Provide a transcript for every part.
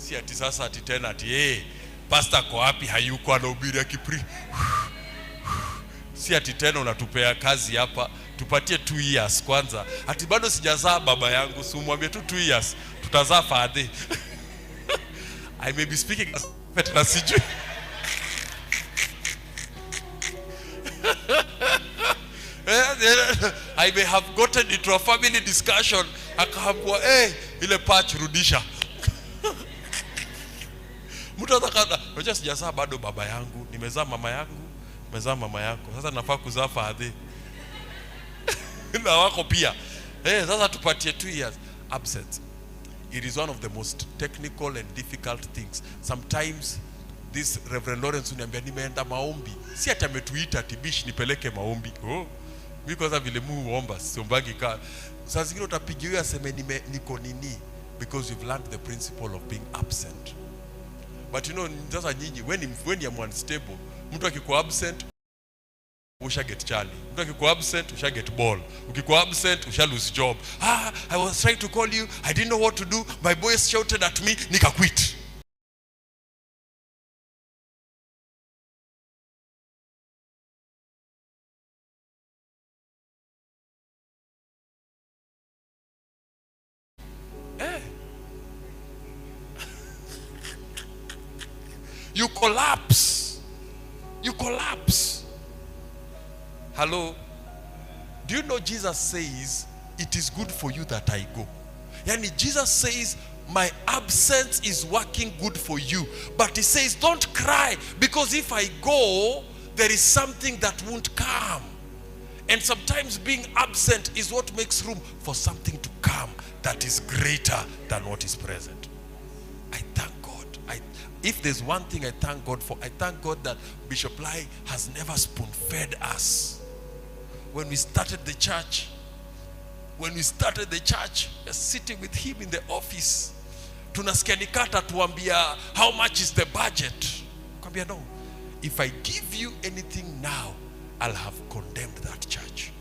Si ati sasa ati tena ati pastor kwa wapi hayuko anahubiri kipri. Si ati tena unatupea kazi hapa, tupatie 2 years kwanza. Ati bado sijazaa baba yangu, si umwambie tu 2 years tutazaa father. I may be speaking as a na sijui. I may have gotten into a family discussion, akaambwa ile patch rudisha. Mtu atakana, unajua sijazaa bado baba yangu, nimezaa mama yangu, nimezaa mama yako. Sasa nafaa kuzaa father. Na wako pia. Sasa tupatie 2 years absence. It is one of the most technical and difficult things. Sometimes this Reverend Lawrence uniambia nimeenda maombi. Si ati ametuita tibishi nipeleke maombi. Mimi kwanza vile muomba siombangi ka. Sasa zingine utapigiwa aseme niko nini, because you've learned the principle of being absent. But you know, sasa nyinyi when you're unstable, mtu akikuwa absent usha get Charlie. Mtu akikuwa absent usha get ball. Ukikuwa absent usha lose job. I was trying to call you, I didn't know what to do. My boys shouted at me, nika quit. You collapse. You collapse. Hello? Do you know Jesus says, it is good for you that I go? Yani Jesus says, my absence is working good for you. But he says, don't cry, because if I go, there is something that won't come. And sometimes being absent is what makes room for something to come that is greater than what is present. I thank God. If there's one thing I thank God for, I thank God that Bishop Lai has never spoon-fed us. When we started the church, sitting with him in the office, tunasikia nikata tuambia, how much is the budget? Kwambia no, if I give you anything now, I'll have condemned that church.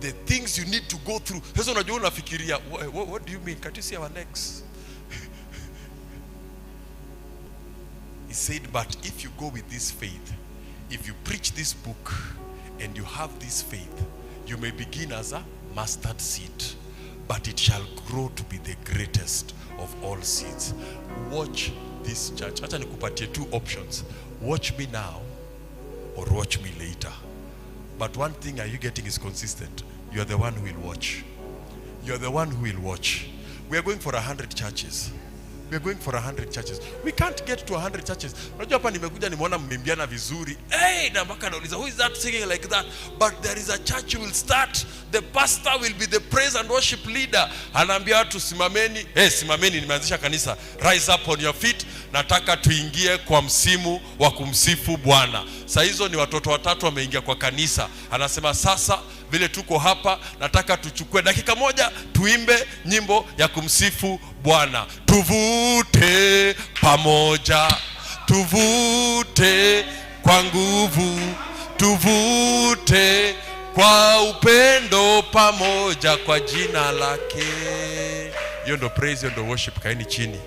The things you need to go through. Sasa unajua unafikiria, what do you mean? Can't you see our legs? He said, but if you go with this faith, if you preach this book and you have this faith, you may begin as a mustard seed, but it shall grow to be the greatest of all seeds. Watch this church. Acha nikupatie 2 options. Watch me now or watch me later. But one thing are you getting is consistent. You are the one who will watch. You are the one who will watch. We are going for 100 churches. We are going for 100 churches. We can't get to 100 churches. Unajua hapa nimekuja nimeona mmimbiana vizuri. Na mpaka nauliza, who is that singing like that? But there is a church you will start. The pastor will be the praise and worship leader. Anaambia watu simameni. Simameni, nimeanzisha kanisa. Rise up on your feet. Nataka tuingie kwa msimu wa kumsifu Bwana. Saa hizo ni watoto watatu wameingia kwa kanisa. Anasema sasa vile tuko hapa, nataka tuchukue dakika moja tuimbe nyimbo ya kumsifu Bwana. Tuvute pamoja, tuvute kwa nguvu, tuvute kwa upendo pamoja kwa jina lake. Hiyo ndo praise, hiyo ndo worship. Kaeni chini.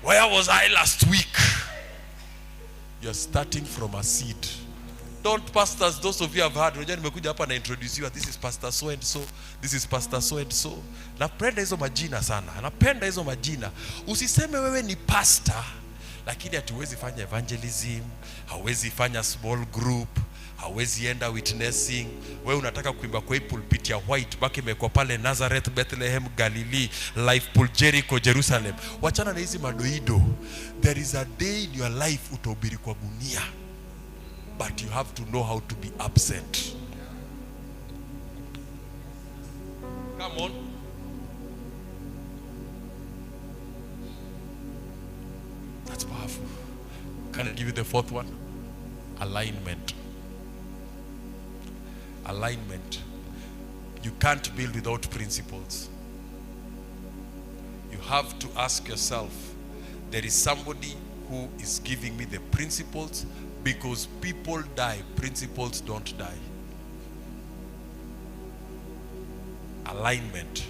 Where was I last week? You're starting from a seed. Don't pastors, those of you have heard, unajua nimekuja hapa na introduce you, this is pastor so and so, this is pastor so and so. Napenda hizo majina sana. Napenda hizo majina. Usiseme wewe ni pastor lakini hatuwezi fanya evangelism, hauwezi fanya small group, hauwezi enda witnessing. Wewe unataka kuimba kwa pulpit ya white, baki imekuwa pale Nazareth, Bethlehem, Galilee, Life Pool, Jericho, Jerusalem. Wachana na hizi madoido. There is a day in your life utahubiri kwa gunia. But you have to know how to be absent. Come on. That's powerful. Can I give you the 4th one? Alignment. Alignment. You can't build without principles. You have to ask yourself, there is somebody who is giving me the principles, because people die, principles don't die. Alignment.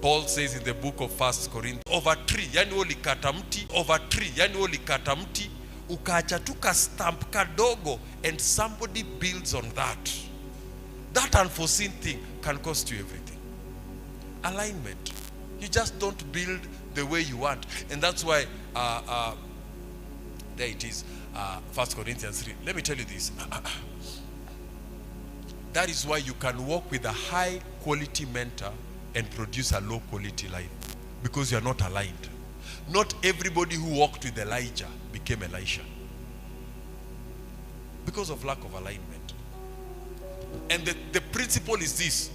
Paul says in the book of 1 Corinthians, over tree, yani ulikata mti, over tree, yani ulikata mti, ukaacha tu ka stamp kadogo, and somebody builds on that. That unforeseen thing can cost you everything. Alignment. You just don't build the way you want. And that's why, there it is, 1 Corinthians 3. Let me tell you this. That is why you can walk with a high quality mentor and produce a low quality life. Because you are not aligned. Not everybody who walked with Elijah became Elisha. Because of lack of alignment. And the principle is this.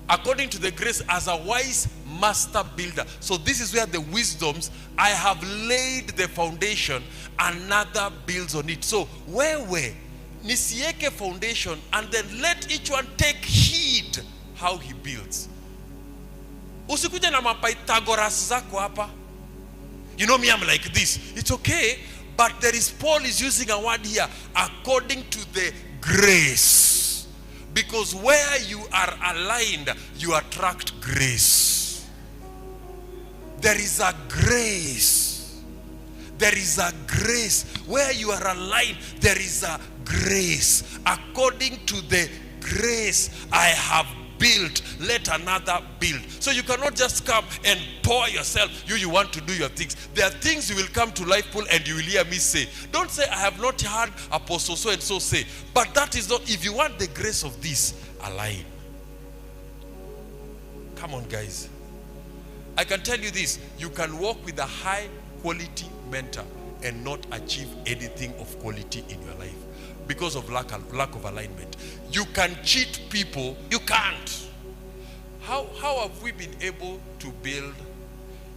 According to the grace as a wise master builder. So this is where the wisdoms, I have laid the foundation, another builds on it. So wewe nisieke foundation, and then let each one take heed how he builds. Usikuje na mapythagoras zako hapa. You know me, I'm like this. It's okay, but there is, Paul is using a word here, according to the grace. Because where you are aligned, you attract grace. There is a grace. There is a grace. Where you are aligned, there is a grace. According to the grace I have built, let another build. So you cannot just come and pour yourself. You want to do your things. There are things you will come to Life Pool and you will hear me say. Don't say, I have not heard Apostle so and so say. But that is not, if you want the grace of this, align. Come on, guys. I can tell you this. You can walk with a high quality mentor and not achieve anything of quality in your life. Because of lack of alignment. You can cheat people. You can't. How have we been able to build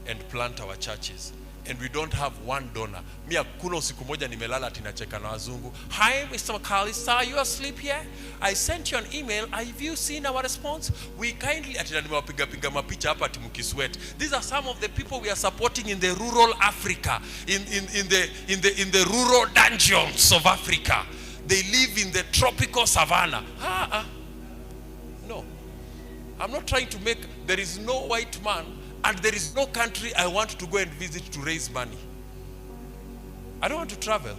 and plant our churches and we don't have one donor? Mi hakuna usiku moja nimelala tinacheka na wazungu. Hi, Mr. McAllister, are you asleep here? I sent you an email. Have you seen our response? We kindly atina nimewapiga piga mapicha hapa timukisweat. These are some of the people we are supporting in the rural Africa, in the rural dungeons of Africa. They live in the tropical savannah. No. I'm not trying to make, there is no white man and there is no country I want to go and visit to raise money. I don't want to travel.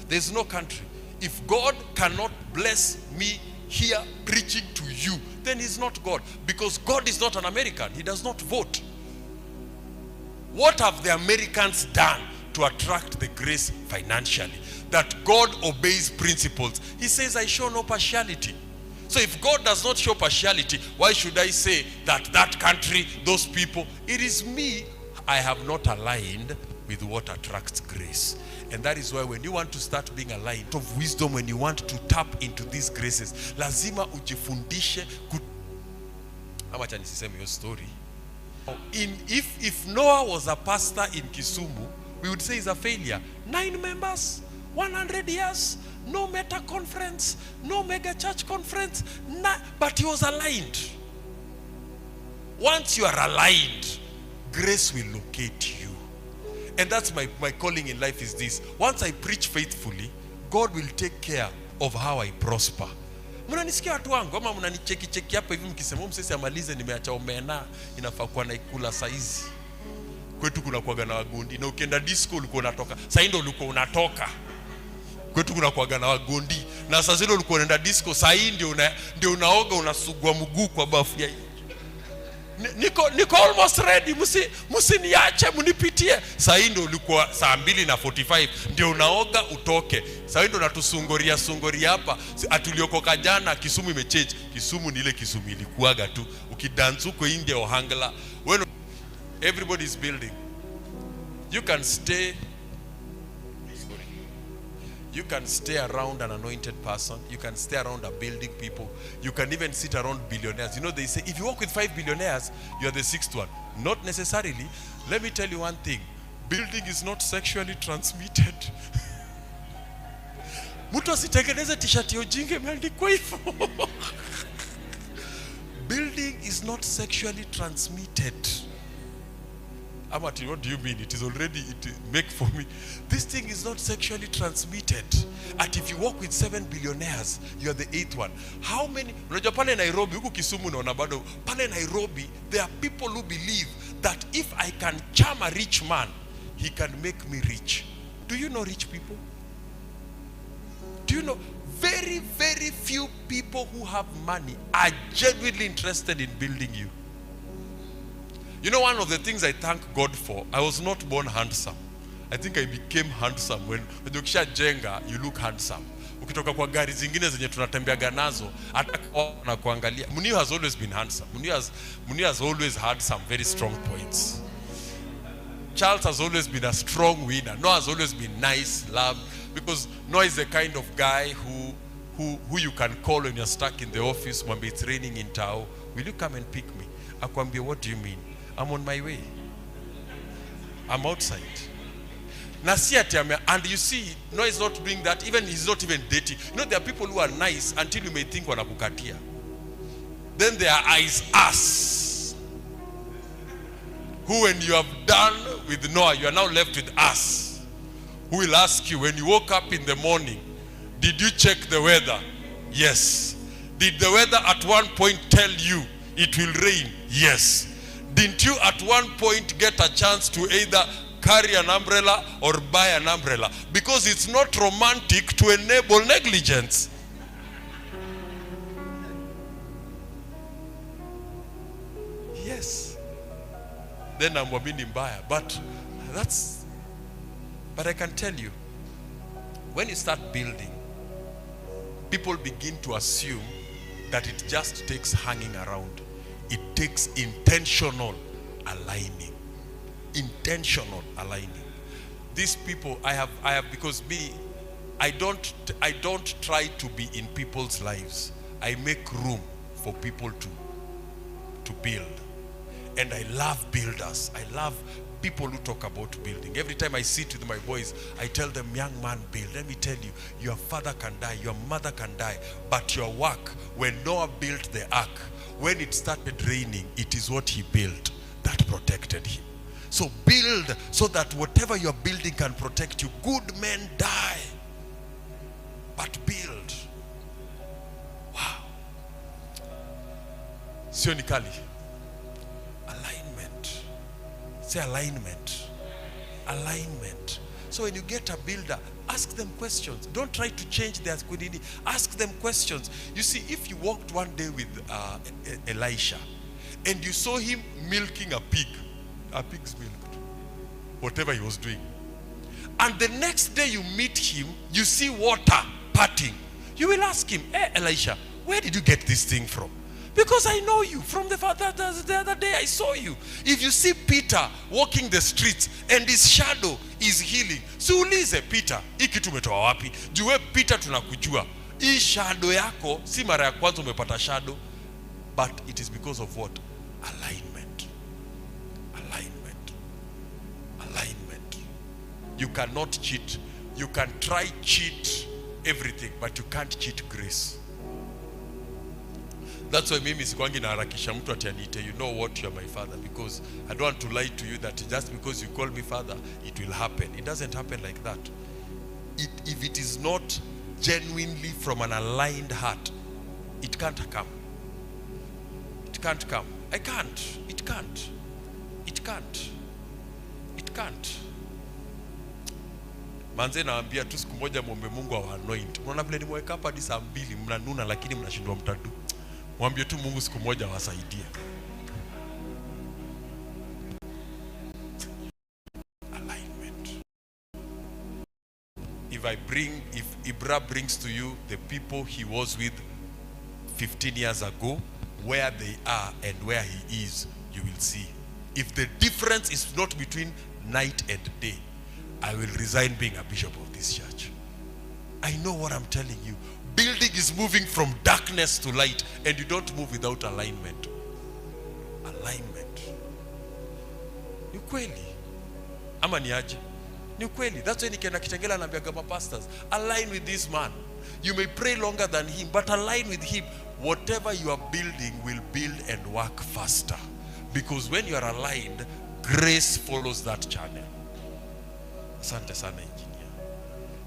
There is no country. If God cannot bless me here preaching to you, then he's not God. Because God is not an American. He does not vote. What have the Americans done to attract the grace financially? That God obeys principles. He says, I show no partiality. So if God does not show partiality, why should I say that that country, those people? It is me. I have not aligned with what attracts grace. And that is why when you want to start being aligned of wisdom, when you want to tap into these graces, lazima ujifundishe. Amacha nisiseme your story. If Noah was a pastor in Kisumu, we would say he's a failure. 9 members. 100 years, no meta conference, no mega church conference, but he was aligned. Once you are aligned, grace will locate you. And that's my calling in life is this. Once I preach faithfully, God will take care of how I prosper. Mnanisikia watu wangu ama mnanicheki hapa hivi mkisema msisi amalize nimeacha omena inafaa kuwa naikula saizi. Kwetu kuna kuaga na wagondi na ukienda disco ulikuwa unatoka. Sasa ndio ulikuwa unatoka. Kwetu kuna kuaga na wagondi na sasa zile ulikuwa unaenda disco, sasa ndio unaoga unasugua mguu kwa bafu ya niko almost ready, msiniache mnipitie. Sasa ndio ulikuwa saa 2:45 ndio unaoga utoke. Sasa ndio natusungoria hapa atuliokoka jana. Kisumu imechange. Kisumu ni ile Kisumu ilikuaga tu ukidance uko nje Ohangla. When everybody is building, you can stay around an anointed person. You can stay around a building people. You can even sit around billionaires. You know, they say, if you walk with 5 billionaires, you are the 6th one. Not necessarily. Let me tell you one thing. Building is not sexually transmitted. Mtu asitengeneze t-shirt ya ujinga imeandikwa hivyo. Building is not sexually transmitted. Amati, what do you mean? It is already, make for me. This thing is not sexually transmitted. And if you walk with 7 billionaires, you are the 8th one. How many? Unajua pale Nairobi, huku Kisumu naona bado, pale Nairobi, there are people who believe that if I can charm a rich man, he can make me rich. Do you know rich people? Do you know? Very, very few people who have money are genuinely interested in building you. You know, one of the things I thank God for, I was not born handsome. I think I became handsome when ukisha jenga, you look handsome. Ukitoka kwa gari zingine zenye tunatembeaga nazo, hata na kuangalia. Munio has always been handsome. Munio has always had some very strong points. Charles has always been a strong winner. Noah has always been nice, loved. Because Noah is the kind of guy who you can call when you're stuck in the office, when it's raining in Tao. Will you come and pick me? Akwambia, what do you mean? I'm on my way. I'm outside. And you see, Noah is not doing that. Even he's not even dating. You know, there are people who are nice until you may think wanakukatia. Then their eyes us. Who, when you have done with Noah, you are now left with us. Who will ask you when you woke up in the morning, did you check the weather? Yes. Did the weather at one point tell you it will rain? Yes. Didn't you at one point get a chance to either carry an umbrella or buy an umbrella? Because it's not romantic to enable negligence. Yes. Then I'm wamini mbaya. But I can tell you, when you start building, people begin to assume that it just takes hanging around. It takes intentional aligning. Intentional aligning. These people, I have because I don't try to be in people's lives. I make room for people to build. And I love builders. I love people who talk about building. Every time I sit with my boys, I tell them, young man, build. Let me tell you, your father can die, your mother can die, but your work, when Noah built the ark, when it started raining, it is what he built that protected him. So build so that whatever you're building can protect you. Good men die, but build. Wow. Sio nikali. Alignment. Say alignment. Alignment. So when you get a builder, ask them questions. Don't try to change their squidini. Ask them questions. You see, if you walked one day with Elisha and you saw him milking a pig's milk, whatever he was doing, and the next day you meet him, you see water parting, you will ask him, hey Elisha, where did you get this thing from? Because I know you from the other day I saw you. If you see Peter walking the streets and his shadow is healing, siulize Peter, hii kitu umetoa wapi? Jue Peter tunakujua. Hii shadow yako si mara ya kwanza umepata shadow, but it is because of what? Alignment. Alignment. Alignment. You cannot cheat. You can try cheat everything, but you can't cheat grace. That's why mimi sikwangi naharakisha mtu atianite, you know what, you are my father, because I don't want to lie to you that just because you call me father, it will happen. It doesn't happen like that. If it is not genuinely from an aligned heart, it can't come. It can't come. I can't. It can't. It can't. It can't. Manze naambia tu siku moja muombe Mungu anoint. Unaona vile nimeweka hapa hadi saa 2 mnanuna lakini mnashindwa mtadu. Mwambie tu Mungu siku moja wasaidie. Alignment. If Ibra brings to you the people he was with 15 years ago, where they are and where he is, you will see. If the difference is not between night and day, I will resign being a bishop of this church. I know what I'm telling you. Building is moving from darkness to light, and you don't move without alignment. Alignment. Ni kweli. Ama ni aje? Ni kweli. That's why nikienda Kitengela naambiaga mapastors, align with this man. You may pray longer than him, but align with him. Whatever you are building will build and work faster. Because when you are aligned, Grace follows that channel. Asante sana engineer.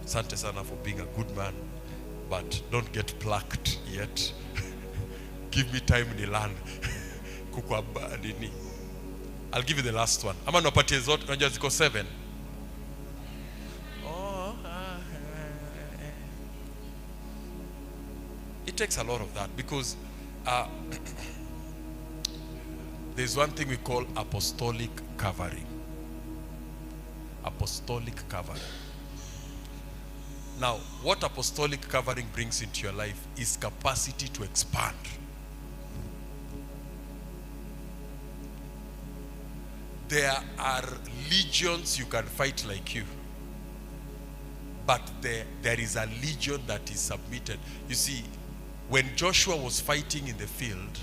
Asante sana for being a good man, but don't get plucked yet. Give me time in the land. I'll give you the last one. Ama napatie zote, unajua ziko 7. It takes a lot of that because there's one thing we call apostolic covering. Apostolic covering. Now, what apostolic covering brings into your life is capacity to expand. There are legions you can fight like you, but there is a legion that is submitted. You see, when Joshua was fighting in the field,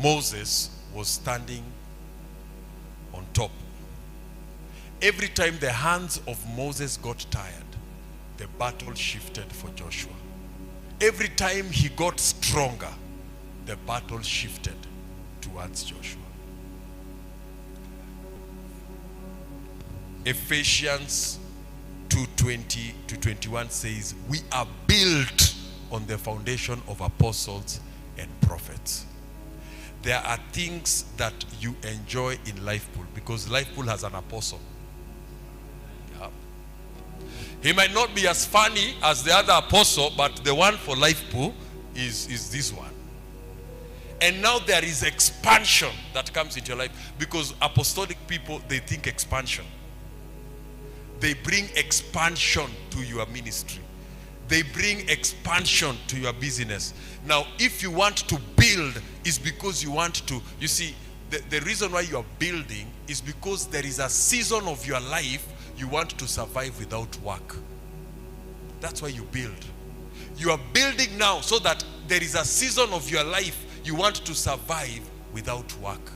Moses was standing on top. Every time the hands of Moses got tired, the battle shifted for Joshua. Every time he got stronger, the battle shifted towards Joshua. Ephesians 2:20 to 21 says, we are built on the foundation of apostles and prophets. There are things that you enjoy in Lifepool because Lifepool has an apostle. Yeah. He might not be as funny as the other apostle, but the one for Lifepool is this one. And now there is expansion that comes into your life because apostolic people, they think expansion. They bring expansion to your ministry. They bring expansion to your business. Now, if you want to build, is because you want to, you see, the reason why you are building is because there is a season of your life you want to survive without work. That's why you build. You are building now so that there is a season of your life you want to survive without work.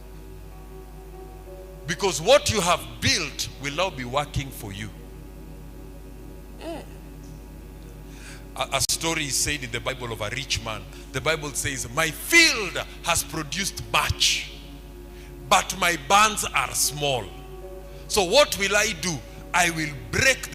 Because what you have built will now be working for you. A story is said in the Bible of a rich man. The Bible says, my field has produced much, but my barns are small. So what will I do? I will break